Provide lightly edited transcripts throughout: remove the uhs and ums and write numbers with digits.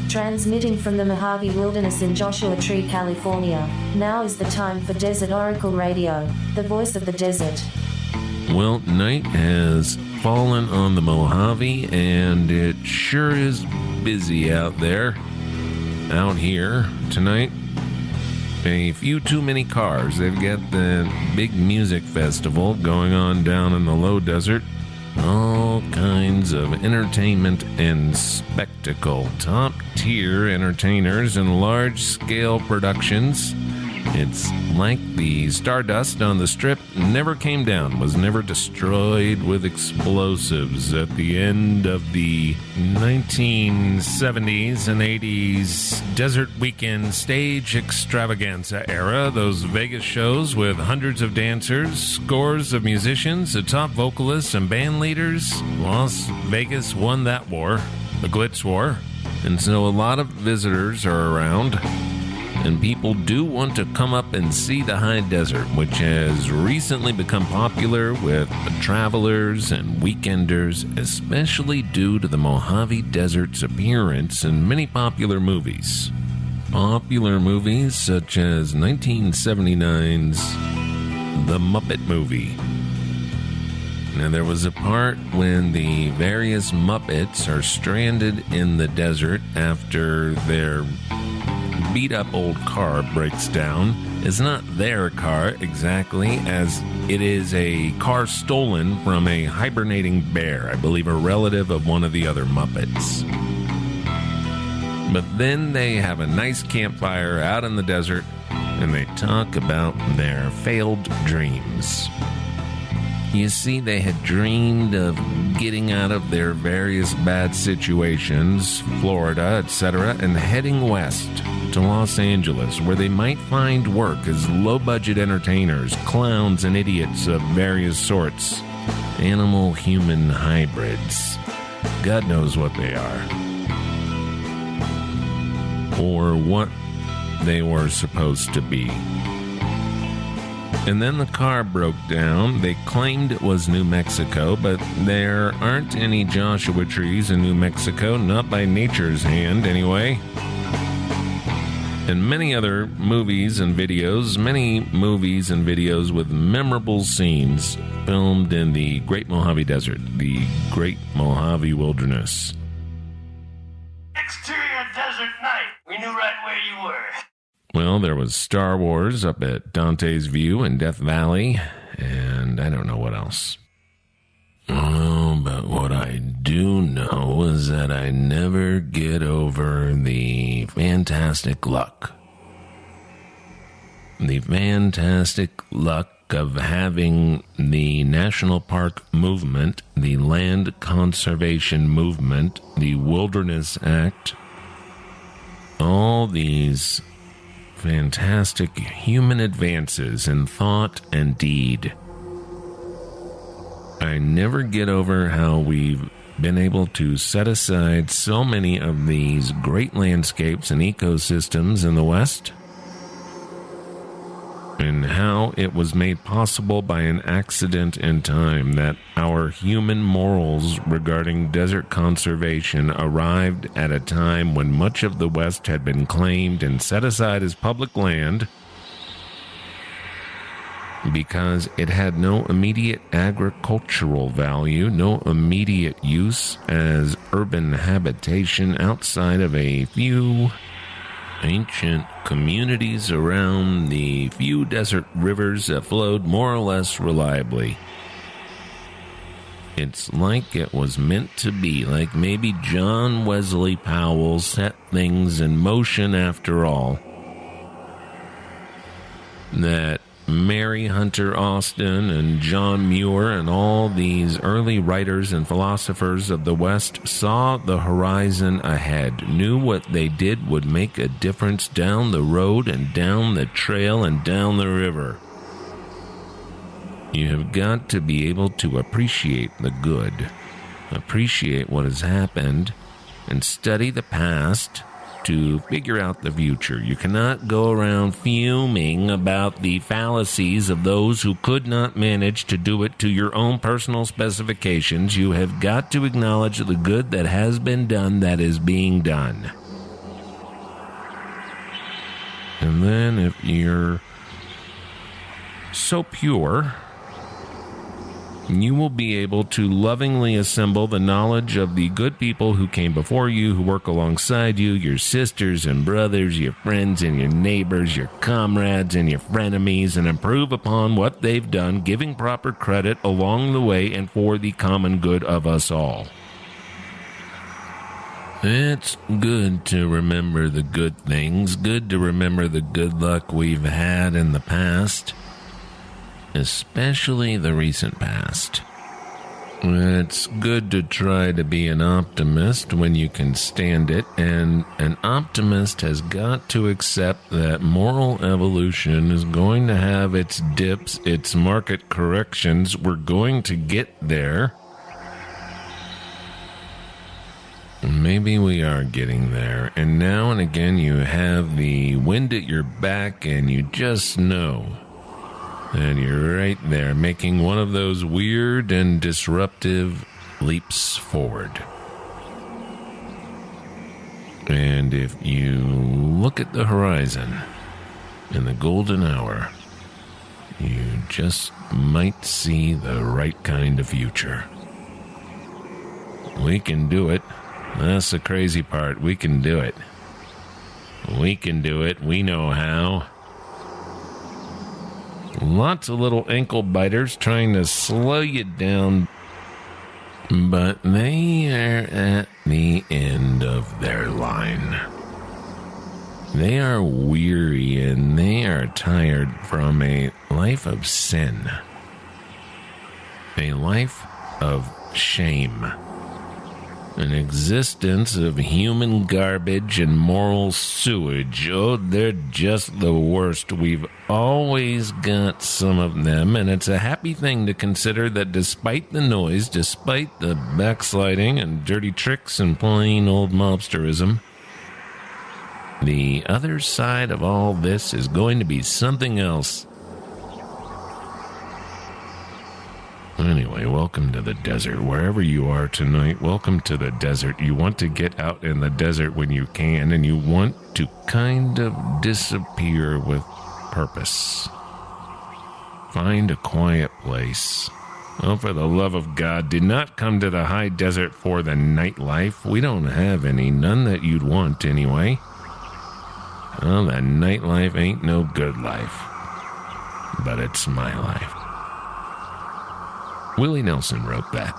Transmitting from the Mojave Wilderness in Joshua Tree, California, now is the time for Desert Oracle Radio, the voice of the desert. Well, night has fallen on the Mojave, and it sure is busy out there. Out here tonight, a few too many cars. They've got the big music festival going on down in the low desert. All kinds of entertainment and spectacle. Top-tier entertainers and large-scale productions. It's like the stardust on the strip never came down, was never destroyed with explosives at the end of the 1970s and 80s Desert Weekend stage extravaganza era. Those Vegas shows with hundreds of dancers, scores of musicians, the top vocalists and band leaders. Las Vegas won that war, the Glitz War. And so a lot of visitors are around. And people do want to come up and see the high desert, which has recently become popular with travelers and weekenders, especially due to the Mojave Desert's appearance in many popular movies. Popular movies such as 1979's The Muppet Movie. Now, there was a part when the various Muppets are stranded in the desert after their beat-up old car breaks down. It's not their car exactly, as it is a car stolen from a hibernating bear, I believe a relative of one of the other Muppets. But then they have a nice campfire out in the desert, and they talk about their failed dreams. You see, they had dreamed of getting out of their various bad situations, Florida, etc., and heading west to Los Angeles, where they might find work as low-budget entertainers, clowns, and idiots of various sorts. Animal-human hybrids. God knows what they are. Or what they were supposed to be. And then the car broke down. They claimed it was New Mexico, but there aren't any Joshua trees in New Mexico, not by nature's hand anyway. And many other movies and videos, with memorable scenes filmed in the Great Mojave Desert, the Great Mojave Wilderness. Exterior desert night. We knew right where you were. Well, there was Star Wars up at Dante's View in Death Valley, and I don't know what else. Oh, but what I do know is that I never get over the fantastic luck. The fantastic luck of having the National Park Movement, the Land Conservation Movement, the Wilderness Act, all these fantastic human advances in thought and deed. I never get over how we've been able to set aside so many of these great landscapes and ecosystems in the West, and how it was made possible by an accident in time that our human morals regarding desert conservation arrived at a time when much of the West had been claimed and set aside as public land because it had no immediate agricultural value, no immediate use as urban habitation outside of a few ancient communities around the few desert rivers that flowed more or less reliably. It's like it was meant to be, like maybe John Wesley Powell set things in motion after all. That Mary Hunter Austin and John Muir and all these early writers and philosophers of the West saw the horizon ahead, knew what they did would make a difference down the road and down the trail and down the river. You have got to be able to appreciate the good, appreciate what has happened, and study the past to figure out the future. You cannot go around fuming about the fallacies of those who could not manage to do it to your own personal specifications. You have got to acknowledge the good that has been done, that is being done. And then if you're so pure, you will be able to lovingly assemble the knowledge of the good people who came before you, who work alongside you, your sisters and brothers, your friends and your neighbors, your comrades and your frenemies, and improve upon what they've done, giving proper credit along the way and for the common good of us all. It's good to remember the good things, good to remember the good luck we've had in the past, especially the recent past. It's good to try to be an optimist when you can stand it, and an optimist has got to accept that moral evolution is going to have its dips, its market corrections. We're going to get there. Maybe we are getting there, and now and again you have the wind at your back and you just know and you're right there making one of those weird and disruptive leaps forward. And if you look at the horizon in the golden hour, you just might see the right kind of future. We can do it. That's the crazy part. We can do it. We can do it. We know how. Lots of little ankle biters trying to slow you down, but they are at the end of their line. They are weary and they are tired from a life of sin, a life of shame, an existence of human garbage and moral sewage. Oh, they're just the worst. We've always got some of them, and it's a happy thing to consider that despite the noise, despite the backsliding and dirty tricks and plain old mobsterism, the other side of all this is going to be something else. Anyway, welcome to the desert. Wherever you are tonight, welcome to the desert. You want to get out in the desert when you can, and you want to kind of disappear with purpose. Find a quiet place. Oh, for the love of God, do not come to the high desert for the nightlife. We don't have any, none that you'd want anyway. Oh, the nightlife ain't no good life. But it's my life. Willie Nelson wrote that.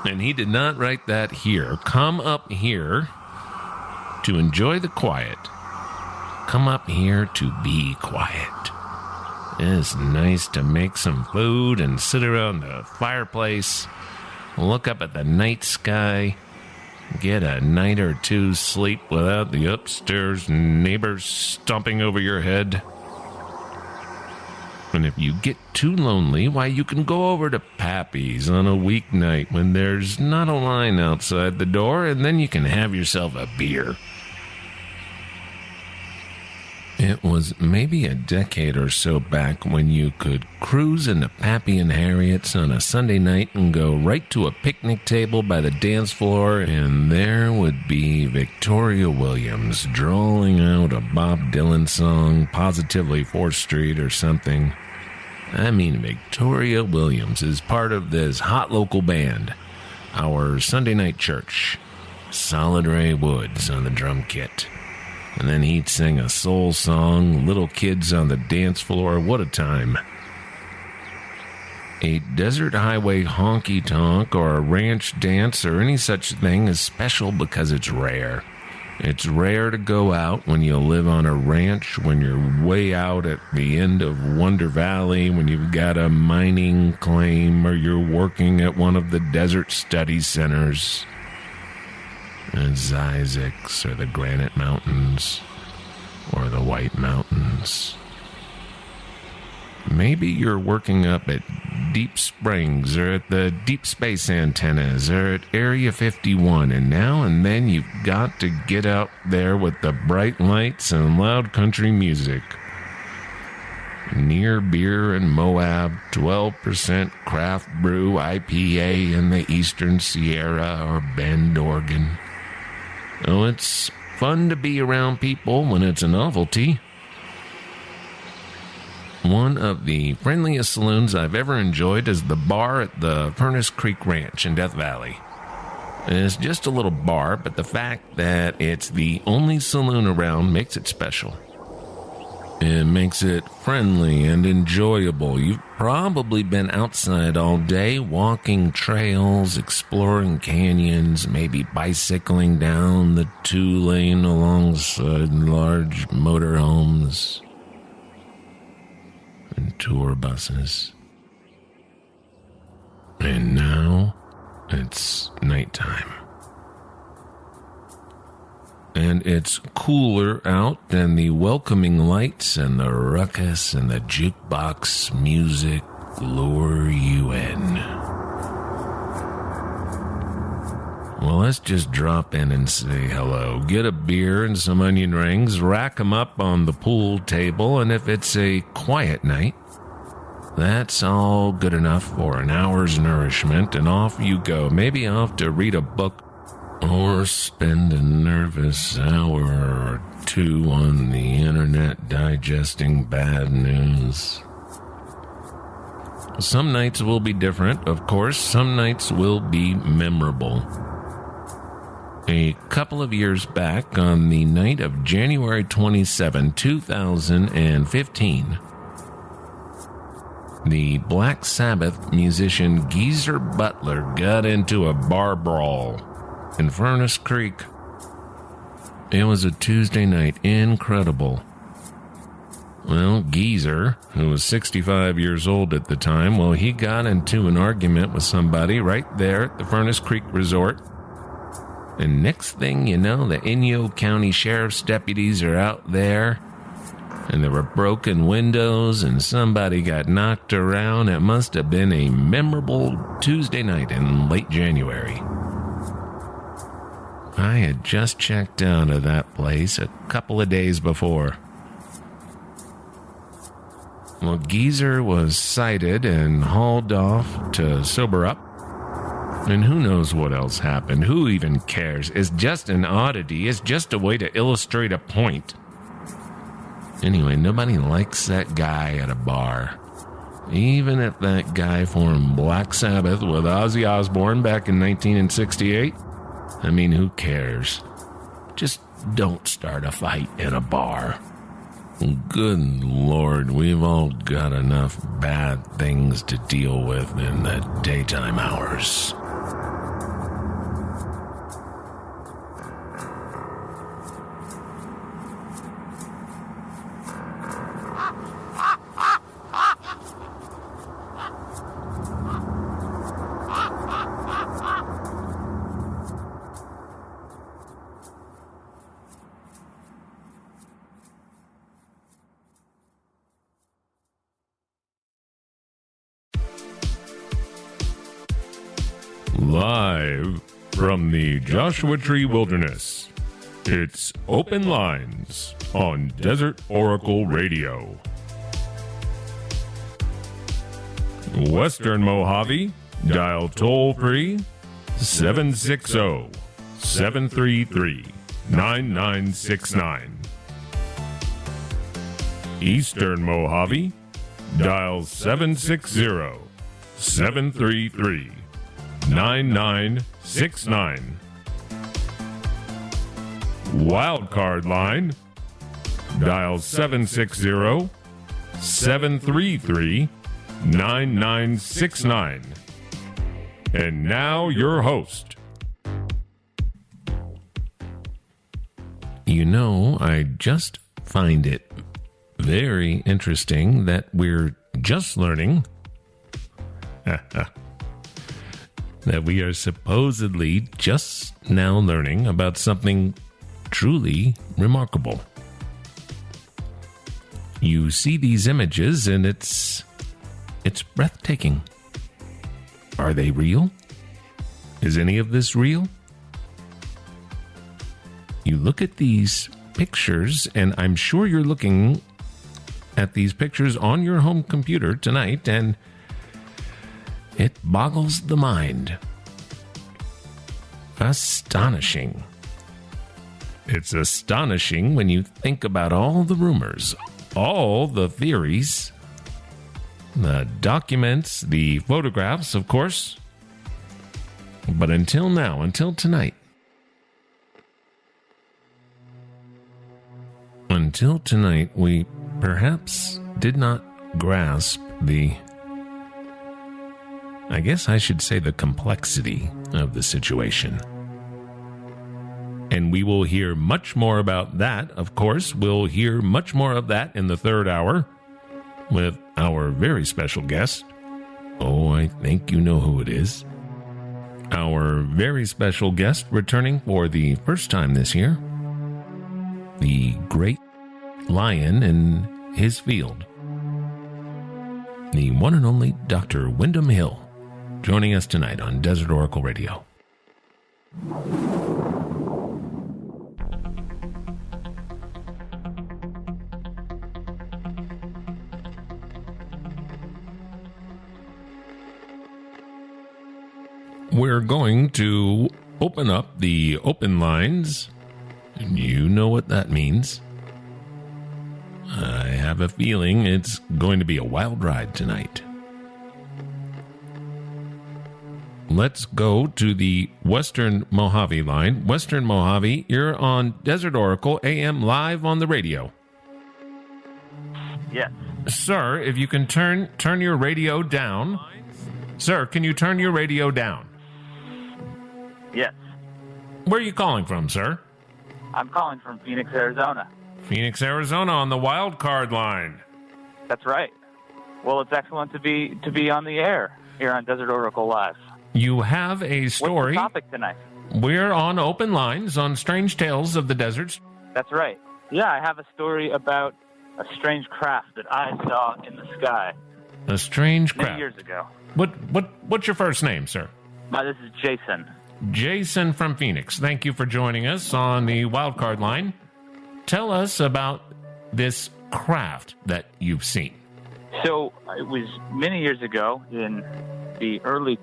And he did not write that here. Come up here to enjoy the quiet. Come up here to be quiet. It's nice to make some food and sit around the fireplace, look up at the night sky, get a night or two's sleep without the upstairs neighbors stomping over your head. And if you get too lonely, why, you can go over to Pappy's on a weeknight when there's not a line outside the door, and then you can have yourself a beer. It was maybe a decade or so back when you could cruise into Pappy and Harriet's on a Sunday night and go right to a picnic table by the dance floor, and there would be Victoria Williams drawling out a Bob Dylan song, positively 4th Street or something. I mean, Victoria Williams is part of this hot local band, our Sunday night church. Solid Ray Woods on the drum kit. And then he'd sing a soul song, little kids on the dance floor. What a time. A desert highway honky-tonk or a ranch dance or any such thing is special because it's rare. It's rare to go out when you live on a ranch, when you're way out at the end of Wonder Valley, when you've got a mining claim, or you're working at one of the desert study centers. It's Isaacs, or the Granite Mountains, or the White Mountains. Maybe you're working up at Deep Springs, or at the Deep Space Antennas, or at Area 51, and now and then you've got to get out there with the bright lights and loud country music. Near Beer and Moab, 12% craft brew IPA in the Eastern Sierra or Bend, Oregon. Oh, it's Fun to be around people when it's a novelty. One of the friendliest saloons I've ever enjoyed is the bar at the Furnace Creek Ranch in Death Valley. It's just a little bar, but the fact that it's the only saloon around makes it special. It makes it friendly and enjoyable. You've probably been outside all day, walking trails, exploring canyons, maybe bicycling down the 2-lane alongside large motorhomes and tour buses. And now it's nighttime. And it's cooler out than the welcoming lights and the ruckus and the jukebox music lure you in. Well, let's just drop in and say hello. Get a beer and some onion rings, rack 'em up on the pool table, and if it's a quiet night, that's all good enough for an hour's nourishment, and off you go. Maybe off to read a book or spend a nervous hour or two on the internet digesting bad news. Some nights will be different, of course. Some nights will be memorable. A couple of years back, on the night of January 27, 2015, the Black Sabbath musician Geezer Butler got into a bar brawl in Furnace Creek. It was a Tuesday night. Incredible. Well, Geezer, who was 65 years old at the time, well, he got into an argument with somebody right there at the Furnace Creek Resort. And next thing you know, the Inyo County Sheriff's deputies are out there, and there were broken windows, and somebody got knocked around. It must have been a memorable Tuesday night in late January. I had just checked out of that place a couple of days before. Well, Geezer was cited and hauled off to sober up. And who knows what else happened? Who even cares? It's just an oddity. It's just a way to illustrate a point. Anyway, nobody likes that guy at a bar. Even if that guy formed Black Sabbath with Ozzy Osbourne back in 1968. I mean, who cares? Just don't start a fight in a bar. Good Lord, we've all got enough bad things to deal with in the daytime hours. Live from the Joshua Tree Wilderness, it's Open Lines on Desert Oracle Radio. Western Mojave, dial toll-free 760-733-9969. Eastern Mojave, dial 760-733-9969. 9969. Wildcard line, dial 760-733-9969. And now your host. You know, I just find it very interesting that we're just learning that we are supposedly just now learning about something truly remarkable. You see these images and it's breathtaking. Are they real? Is any of this real? You look at these pictures, and I'm sure you're looking at these pictures on your home computer tonight, and it boggles the mind. Astonishing. It's astonishing when you think about all the rumors, all the theories, the documents, the photographs, of course. But until now, until tonight, we perhaps did not grasp I guess I should say the complexity of the situation. And we will hear much more about that, of course. We'll hear much more of that in the third hour with our very special guest. Oh, I think you know who it is. Our very special guest returning for the first time this year. The great lion in his field. The one and only Dr. Wyndham Hill, joining us tonight on Desert Oracle Radio. We're going to open up the open lines. You know what that means. I have a feeling it's going to be a wild ride tonight. Let's go to the Western Mojave line. Western Mojave, you're on Desert Oracle AM live on the radio. Yes. Sir, if you can turn your radio down. Sir, can you turn your radio down? Yes. Where are you calling from, sir? I'm calling from Phoenix, Arizona. Phoenix, Arizona on the wild card line. That's right. Well, it's excellent to be on the air here on Desert Oracle Live. You have a story. What's the topic tonight? We're on open lines on Strange Tales of the Deserts. That's right. Yeah, I have a story about a strange craft that I saw in the sky. A strange craft. Many years ago. What's your first name, sir? This is Jason. Jason from Phoenix. Thank you for joining us on the wildcard line. Tell us about this craft that you've seen. So it was many years ago in the early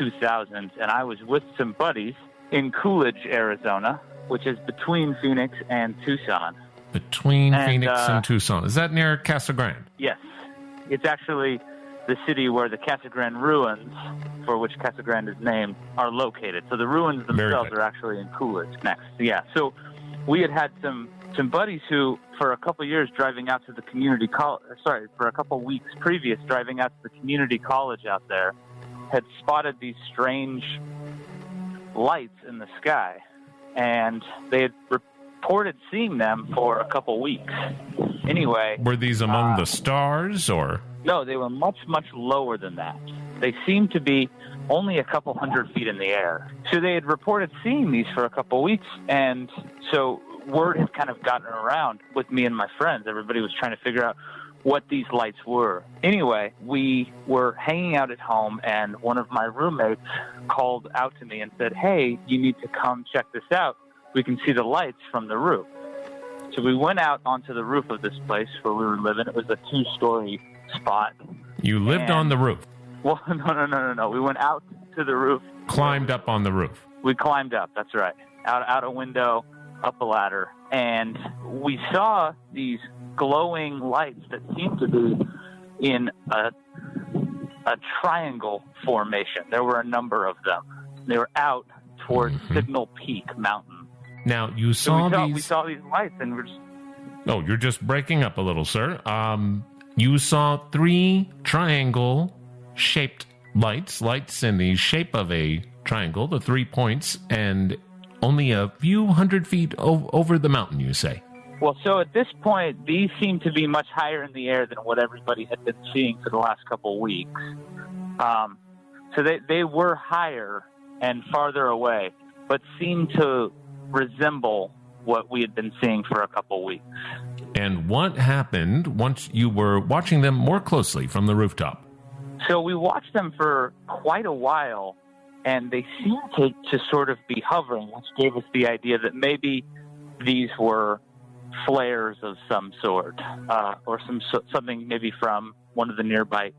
2000s, and I was with some buddies in Coolidge, Arizona, which is between Phoenix and Tucson. Between Phoenix and Tucson. Is that near Casa Grande? Yes. It's actually the city where the Casa Grande ruins, for which Casa Grande is named, are located. So the ruins themselves are actually in Coolidge next. Yeah. So we had some buddies who, for a couple years driving out to the community college, for a couple weeks previous driving out to the community college out there, had spotted these strange lights in the sky. And they had reported seeing them for a couple weeks. Anyway. Were these among the stars, or? No, they were much, much lower than that. They seemed to be only a couple 100 feet in the air. So they had reported seeing these for a couple weeks, and so word had kind of gotten around with me and my friends. Everybody was trying to figure out what these lights were. Anyway, we were hanging out at home, and one of my roommates called out to me and said, "Hey, you need to come check this out. We can see the lights from the roof." So we went out onto the roof of this place where we were living. It was a 2-story spot. You lived on the roof? Well, no. We went out to the roof. Climbed up on the roof? We climbed up, that's right. Out a window, up a ladder. And we saw these glowing lights that seemed to be in a triangle formation. There were a number of them. They were out towards Signal Peak Mountain. Now, we saw these lights, and we're just... Oh, you're just breaking up a little, sir. You saw 3 triangle-shaped lights in the shape of a triangle, the 3 points, and only a few 100 feet over the mountain, you say? Well, so at this point, these seem to be much higher in the air than what everybody had been seeing for the last couple of weeks. So they were higher and farther away, but seemed to resemble what we had been seeing for a couple of weeks. And what happened once you were watching them more closely from the rooftop? So we watched them for quite a while, and they seemed to sort of be hovering, which gave us the idea that maybe these were flares of some sort, or something maybe from one of the nearby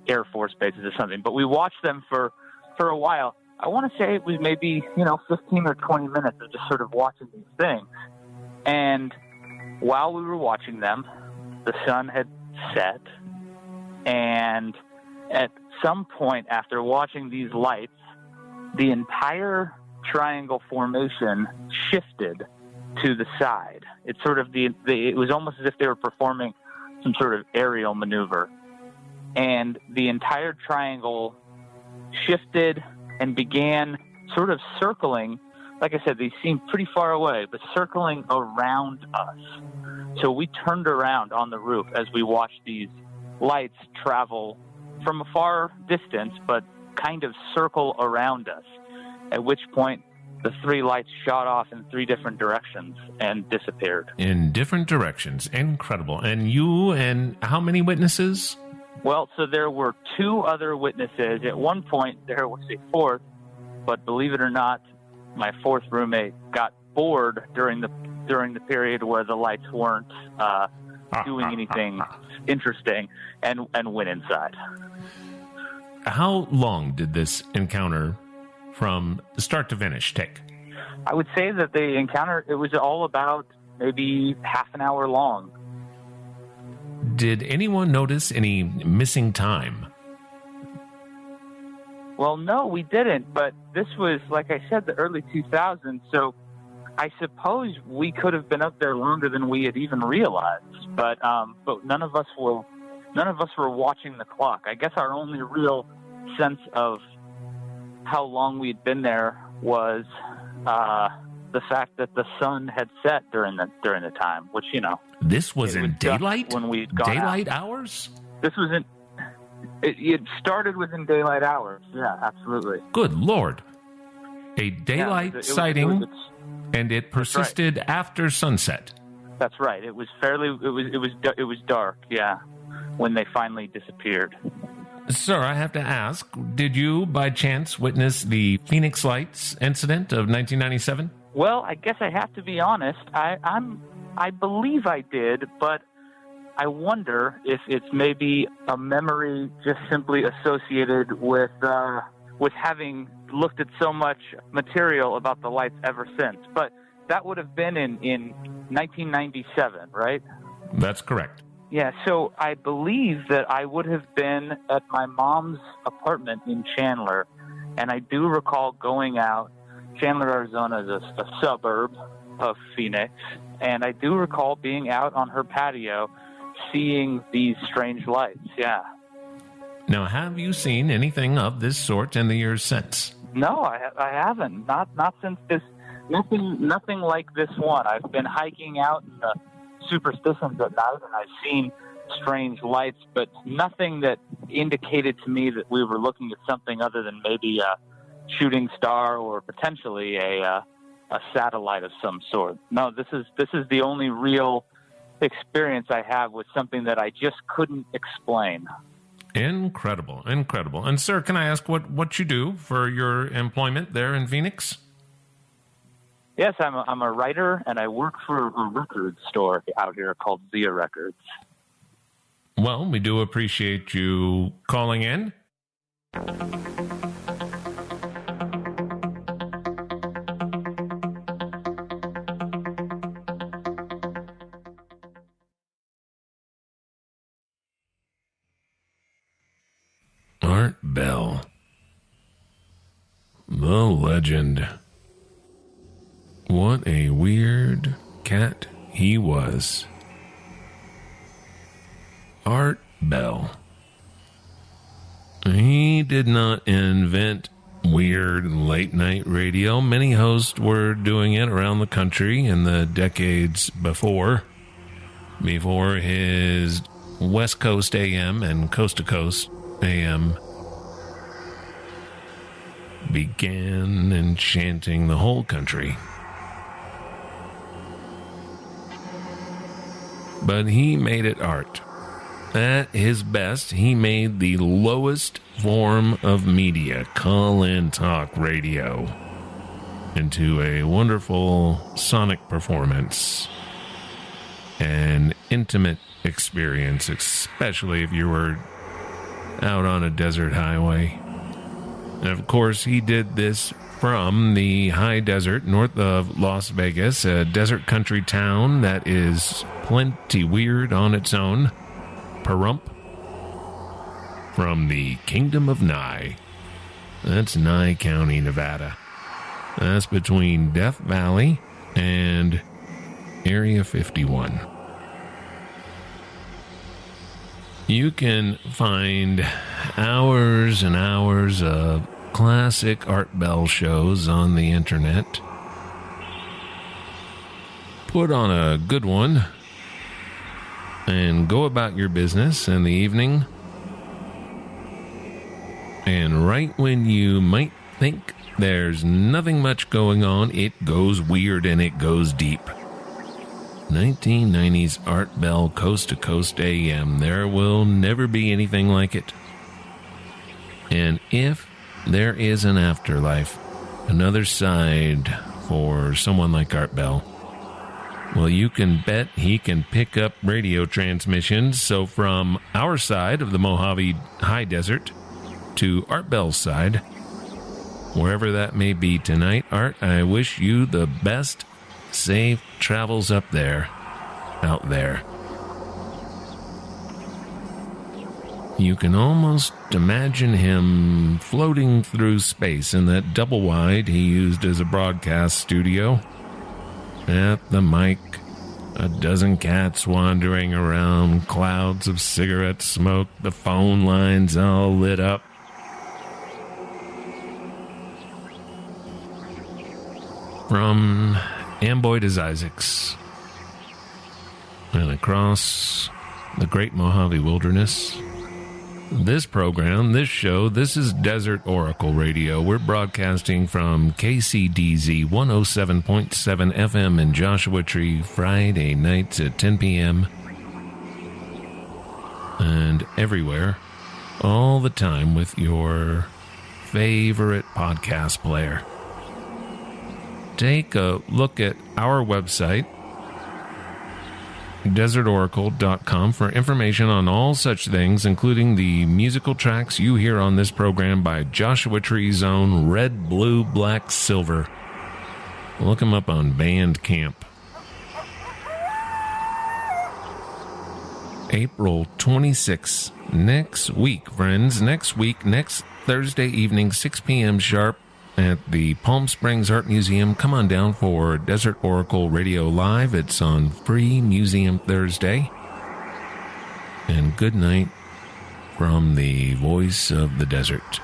Air Force bases or something. But we watched them for a while. I want to say it was maybe, 15 or 20 minutes of just sort of watching these things. And while we were watching them, the sun had set, and at some point after watching these lights, the entire triangle formation shifted to the side. It's sort of it was almost as if they were performing some sort of aerial maneuver. And the entire triangle shifted and began sort of circling. Like I said, they seemed pretty far away, but circling around us. So we turned around on the roof as we watched these lights travel from a far distance, but kind of circle around us, at which point the three lights shot off in three different directions and disappeared. In different directions. Incredible. And you and how many witnesses? Well, so there were two other witnesses. At one point, there was a fourth, but believe it or not, my fourth roommate got bored during the period where the lights weren't doing anything interesting and went inside. How long did this encounter from start to finish take? I would say that the encounter, it was all about maybe half an hour long. Did anyone notice any missing time? Well, no, we didn't, but this was, like I said, the early 2000s, so I suppose we could have been up there longer than we had even realized, but none of us were watching the clock. I guess our only real sense of how long we'd been there was the fact that the sun had set during the time, which, you know. This was in daylight? When we'd gone daylight out. Hours? This was in. It started within daylight hours. Yeah, absolutely. Good Lord. A daylight sighting, and it persisted after sunset. That's right. It was dark, yeah, when they finally disappeared. Sir, I have to ask, did you by chance witness the Phoenix Lights incident of 1997? Well, I guess I have to be honest. I believe I did, but I wonder if it's maybe a memory just simply associated with having looked at so much material about the lights ever since. But that would have been in 1997, right? That's correct. Yeah, so I believe that I would have been at my mom's apartment in Chandler, and I do recall going out. Chandler, Arizona is a suburb of Phoenix, and I do recall being out on her patio seeing these strange lights, yeah. Now, have you seen anything of this sort in the years since? No, I haven't. Not since this. Nothing like this one. I've been hiking out in the superstitions at night, and I've seen strange lights, but nothing that indicated to me that we were looking at something other than maybe a shooting star or potentially a satellite of some sort. No, this is the only real experience I have with something that I just couldn't explain. Incredible. And sir, can I ask what you do for your employment there in Phoenix? Yes, I'm a writer, and I work for a record store out here called Zia Records. Well, we do appreciate you calling in. Art Bell, the legend. What a weird cat he was. Art Bell. He did not invent weird late-night radio. Many hosts were doing it around the country in the decades before his West Coast AM and Coast to Coast AM began enchanting the whole country. But he made it art. At his best, he made the lowest form of media, call-in talk radio, into a wonderful sonic performance, an intimate experience, especially if you were out on a desert highway. And of course, he did this from the high desert north of Las Vegas, a desert country town that is plenty weird on its own. Pahrump, from the Kingdom of Nye. That's Nye County, Nevada. That's between Death Valley and Area 51. You can find hours and hours of classic Art Bell shows on the internet. Put on a good one and go about your business in the evening. And right when you might think there's nothing much going on, it goes weird and it goes deep. 1990s Art Bell Coast to Coast AM. There will never be anything like it. And if there is an afterlife, another side for someone like Art Bell, well, you can bet he can pick up radio transmissions. So from our side of the Mojave High Desert to Art Bell's side, wherever that may be tonight, Art, I wish you the best safe travels out there. You can almost imagine him floating through space in that double wide he used as a broadcast studio. At the mic, a dozen cats wandering around, clouds of cigarette smoke, the phone lines all lit up. From Amboy to Isaacs and across the Great Mojave Wilderness, this program, this show, this is Desert Oracle Radio. We're broadcasting from KCDZ 107.7 FM in Joshua Tree, Friday nights at 10 p.m. And everywhere, all the time with your favorite podcast player. Take a look at our website, desertoracle.com, for information on all such things, including the musical tracks you hear on this program by Joshua Tree's own Red, Blue, Black, Silver. Look him up on Bandcamp. April 26th, next week, friends, next Thursday evening, 6 p.m. sharp, at the Palm Springs Art Museum. Come on down for Desert Oracle Radio Live. It's on Free Museum Thursday. And good night from the voice of the desert.